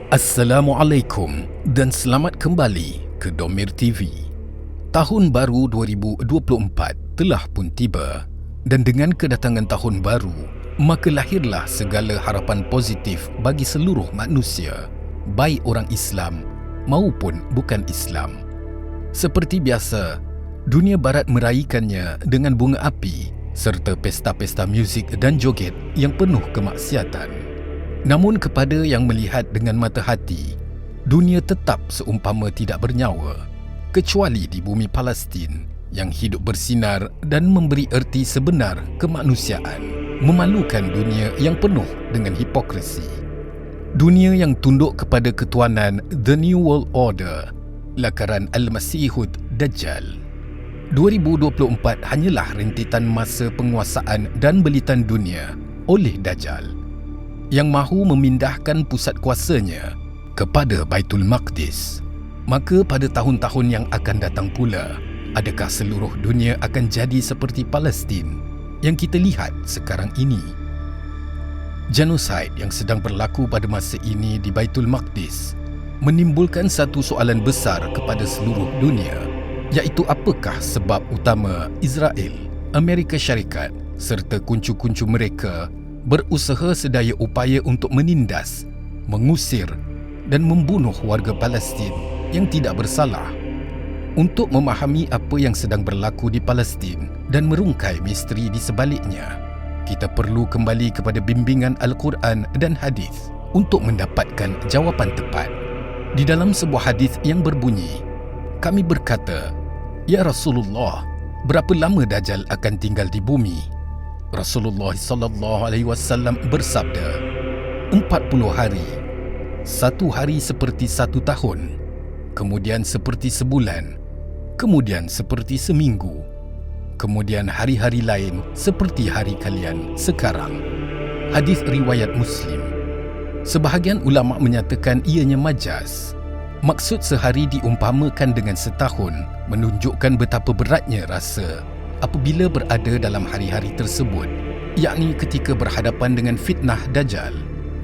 Assalamualaikum dan selamat kembali ke Domir TV. Tahun baru 2024 telah pun tiba dan dengan kedatangan tahun baru, maka lahirlah segala harapan positif bagi seluruh manusia, baik orang Islam maupun bukan Islam. Seperti biasa, dunia barat meraihkannya dengan bunga api serta pesta-pesta muzik dan joget yang penuh kemaksiatan. Namun kepada yang melihat dengan mata hati, dunia tetap seumpama tidak bernyawa, kecuali di bumi Palestin yang hidup bersinar dan memberi erti sebenar kemanusiaan, memalukan dunia yang penuh dengan hipokrisi. Dunia yang tunduk kepada ketuanan The New World Order, lakaran Al-Masihud Dajjal. 2024 hanyalah rentetan masa penguasaan dan belitan dunia oleh Dajjal yang mahu memindahkan pusat kuasanya kepada Baitul Maqdis. Maka pada tahun-tahun yang akan datang pula, adakah seluruh dunia akan jadi seperti Palestin yang kita lihat sekarang ini? Genosid yang sedang berlaku pada masa ini di Baitul Maqdis menimbulkan satu soalan besar kepada seluruh dunia, iaitu apakah sebab utama Israel, Amerika Syarikat serta kuncu-kuncu mereka berusaha sedaya upaya untuk menindas, mengusir dan membunuh warga Palestin yang tidak bersalah. Untuk memahami apa yang sedang berlaku di Palestin dan merungkai misteri di sebaliknya, kita perlu kembali kepada bimbingan Al-Quran dan hadis untuk mendapatkan jawapan tepat. Di dalam sebuah hadis yang berbunyi, kami berkata, "Ya Rasulullah, berapa lama Dajjal akan tinggal di bumi?" Rasulullah SAW bersabda, 40 hari. Satu hari seperti satu tahun, kemudian seperti sebulan, kemudian seperti seminggu, kemudian hari-hari lain seperti hari kalian sekarang. Hadis riwayat Muslim. Sebahagian ulama menyatakan ianya majaz. Maksud sehari diumpamakan dengan setahun menunjukkan betapa beratnya rasa apabila berada dalam hari-hari tersebut, yakni ketika berhadapan dengan fitnah Dajjal,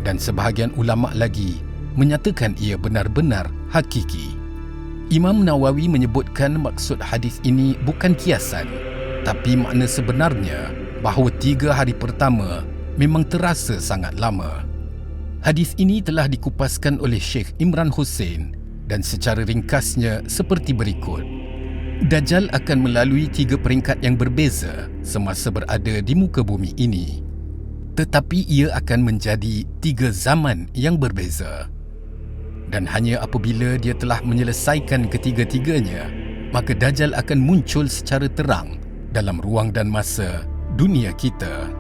dan sebahagian ulama lagi menyatakan ia benar-benar hakiki. Imam Nawawi menyebutkan maksud hadis ini bukan kiasan, tapi makna sebenarnya bahawa 3 hari pertama memang terasa sangat lama. Hadis ini telah dikupaskan oleh Syekh Imran Hussein dan secara ringkasnya seperti berikut. Dajjal akan melalui 3 peringkat yang berbeza semasa berada di muka bumi ini. Tetapi ia akan menjadi 3 zaman yang berbeza. Dan hanya apabila dia telah menyelesaikan ketiga-tiganya, maka Dajjal akan muncul secara terang dalam ruang dan masa dunia kita.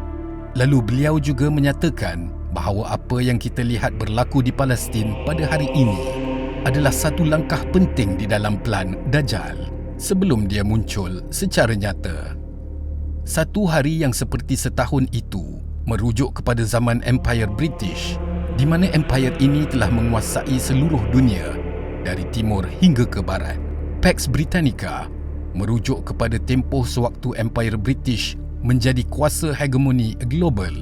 Lalu beliau juga menyatakan bahawa apa yang kita lihat berlaku di Palestin pada hari ini adalah satu langkah penting di dalam plan Dajjal sebelum dia muncul secara nyata. Satu hari yang seperti setahun itu merujuk kepada zaman Empire British, di mana empire ini telah menguasai seluruh dunia dari timur hingga ke barat. Pax Britannica merujuk kepada tempoh sewaktu Empire British menjadi kuasa hegemoni global,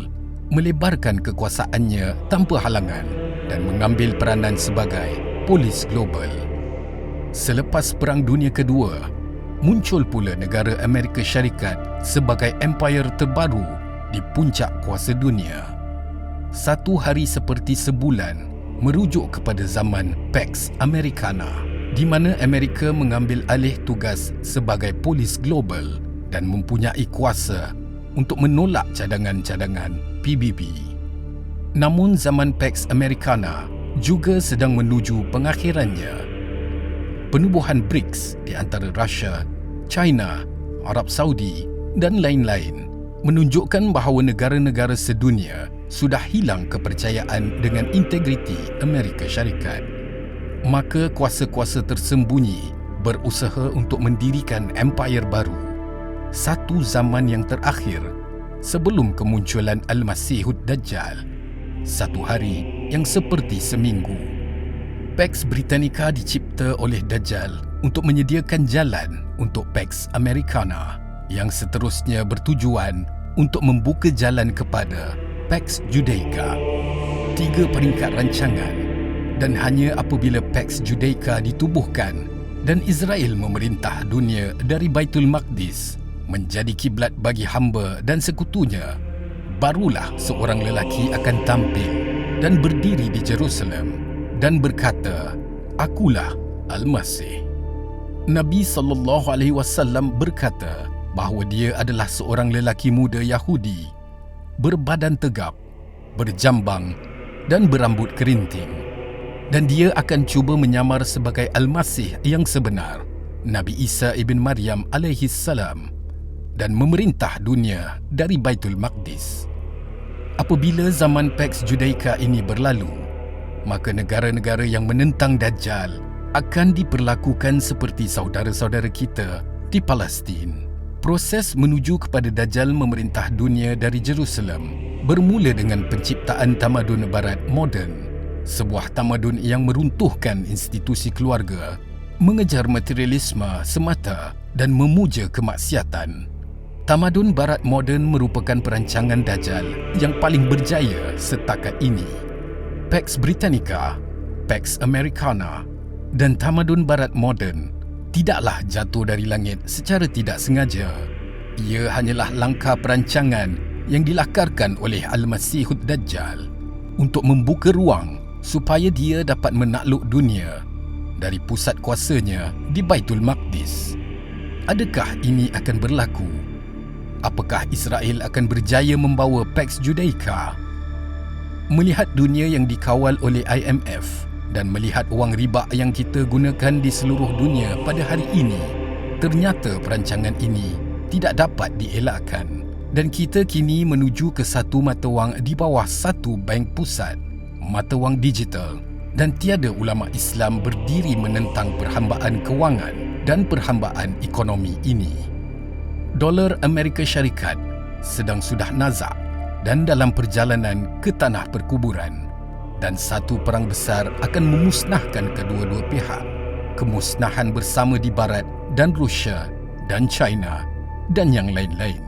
melebarkan kekuasaannya tanpa halangan dan mengambil peranan sebagai polis global. Selepas Perang Dunia Kedua, muncul pula negara Amerika Syarikat sebagai empire terbaru di puncak kuasa dunia. Satu hari seperti sebulan merujuk kepada zaman Pax Americana, di mana Amerika mengambil alih tugas sebagai polis global dan mempunyai kuasa untuk menolak cadangan-cadangan PBB. Namun zaman Pax Americana juga sedang menuju pengakhirannya. Penubuhan BRICS di antara Russia, China, Arab Saudi dan lain-lain menunjukkan bahawa negara-negara sedunia sudah hilang kepercayaan dengan integriti Amerika Syarikat. Maka kuasa-kuasa tersembunyi berusaha untuk mendirikan empire baru. Satu zaman yang terakhir sebelum kemunculan Al-Masihud Dajjal. Satu hari yang seperti seminggu. Pax Britannica dicipta oleh Dajjal untuk menyediakan jalan untuk Pax Americana yang seterusnya bertujuan untuk membuka jalan kepada Pax Judaica. 3 peringkat rancangan Dan hanya apabila Pax Judaica ditubuhkan dan Israel memerintah dunia dari Baitul Maqdis menjadi kiblat bagi hamba dan sekutunya, barulah seorang lelaki akan tampil dan berdiri di Jerusalem dan berkata, "Akulah Al-Masih." Nabi SAW berkata bahawa dia adalah seorang lelaki muda Yahudi, berbadan tegap, berjambang dan berambut kerinting. Dan dia akan cuba menyamar sebagai Al-Masih yang sebenar, Nabi Isa ibn Maryam alaihi salam, dan memerintah dunia dari Baitul Maqdis. Apabila zaman Pax Judaica ini berlalu, maka negara-negara yang menentang Dajjal akan diperlakukan seperti saudara-saudara kita di Palestin. Proses menuju kepada Dajjal memerintah dunia dari Jerusalem bermula dengan penciptaan tamadun barat moden, sebuah tamadun yang meruntuhkan institusi keluarga, mengejar materialisme semata dan memuja kemaksiatan. Tamadun barat moden merupakan perancangan Dajjal yang paling berjaya setakat ini. Pax Britannica, Pax Americana dan tamadun barat moden tidaklah jatuh dari langit secara tidak sengaja. Ia hanyalah langkah perancangan yang dilakarkan oleh Al-Masihud Dajjal untuk membuka ruang supaya dia dapat menakluk dunia dari pusat kuasanya di Baitul Maqdis. Adakah ini akan berlaku? Apakah Israel akan berjaya membawa Pax Judaica? Melihat dunia yang dikawal oleh IMF dan melihat wang riba yang kita gunakan di seluruh dunia pada hari ini, ternyata perancangan ini tidak dapat dielakkan dan kita kini menuju ke satu mata wang di bawah satu bank pusat, mata wang digital, dan tiada ulama Islam berdiri menentang perhambaan kewangan dan perhambaan ekonomi ini. Dolar Amerika Syarikat sedang sudah nazak dan dalam perjalanan ke tanah perkuburan, dan satu perang besar akan memusnahkan kedua-dua pihak, kemusnahan bersama di Barat dan Rusia dan China dan yang lain-lain.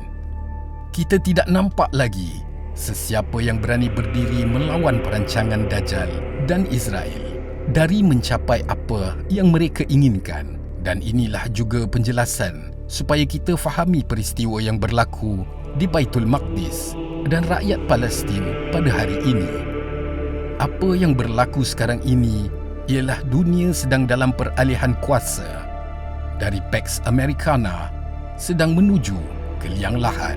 Kita tidak nampak lagi sesiapa yang berani berdiri melawan perancangan Dajjal dan Israel dari mencapai apa yang mereka inginkan. Dan inilah juga penjelasan supaya kita fahami peristiwa yang berlaku di Baitul Maqdis dan rakyat Palestin pada hari ini. Apa yang berlaku sekarang ini ialah dunia sedang dalam peralihan kuasa dari Pax Americana sedang menuju ke liang lahat.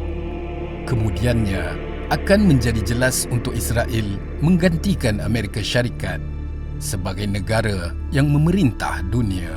Kemudiannya akan menjadi jelas untuk Israel menggantikan Amerika Syarikat sebagai negara yang memerintah dunia.